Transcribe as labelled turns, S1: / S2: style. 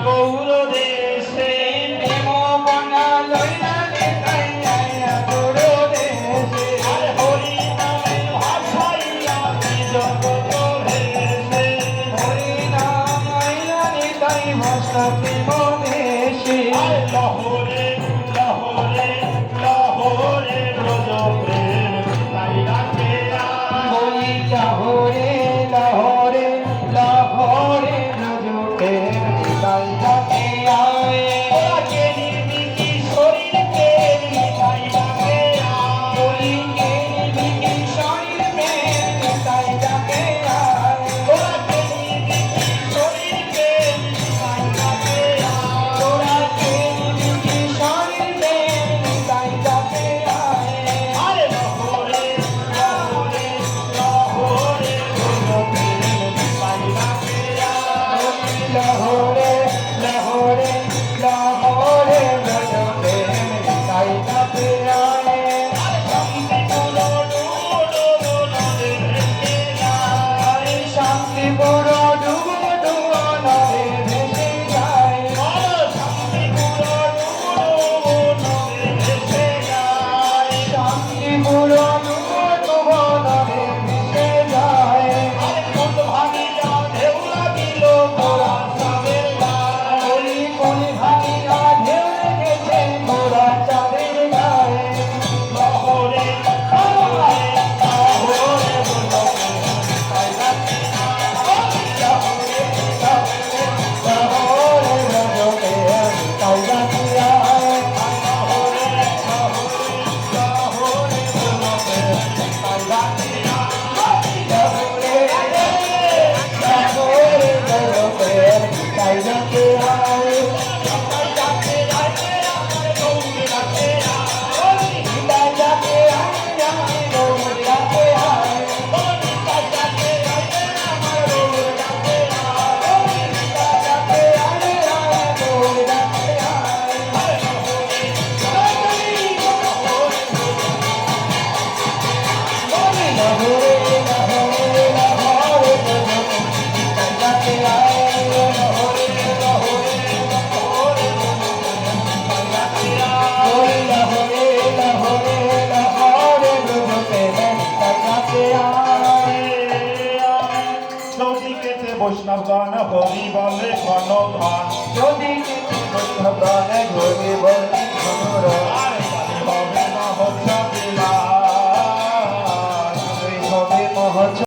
S1: গৌর দেশে
S2: প্রেম বনা লইলা নিতাইয়া গৌর দেশে
S1: আর হরি নামে ভাসাইয়া জগৎ ভেসে
S2: হরি নাম লইলা নিতাই ভাষা প্রেম দেশে
S1: আর লহরে লহরে লহরে ব্রজ প্রেম তাই ডাকে
S2: বলি লাহোরে লাহোরে লাহোরে ব্রজকে নিতাই ডাকে আয়
S1: ওকে নির্মিকি শরীরকে তাই ডাকে
S2: বলি কে নিবি শরীর মে নিতাই ডাকে আয়
S1: ওকে নির্মিকি শরীরকে তাই ডাকে
S2: তোরা কে নিবি শরীর মে নিতাই ডাকে আয়
S1: আরে লহরে লহরে লহরে ব্রজ প্রেম তাই ডাকে
S2: লাহোরে লাহোরে লাহোরে ব্রজকে নিতাই ডাকে আয় শান্তি পুর ডুবো ডুবো নদে ভেসে যায় শান্তি পুর ডুবো ডুবো নদে ভেসে যায় কলি কলি ভাঙিয়া ঢেউ লেগেছে মোরা চাঁদের গায়ে লাহোরে ব্রজকে নিতাই ডাকে আয় লাহোরে লাহোরে ব্রজকে নিতাই ডাকে আয় নিতাই ডাকে আয় গৌর ডাকে আয় নিতাই ডাকে আয় গৌর ডাকে আয় লাহোরে লাহোরে লাহোরে ব্রজকে নিতাই ডাকে আয় লাহোরে লাহোরে লাহোরে ওই লাহোরে লাহোরে লাহোরে ব্রজকে নিতাই ডাকে আয়
S1: চৌদিকেতে বৈষ্ণবগণ হরি বলে ঘন ঘন
S2: যদি বৈষ্ণব গানে ঘুরে বলে ঘনরা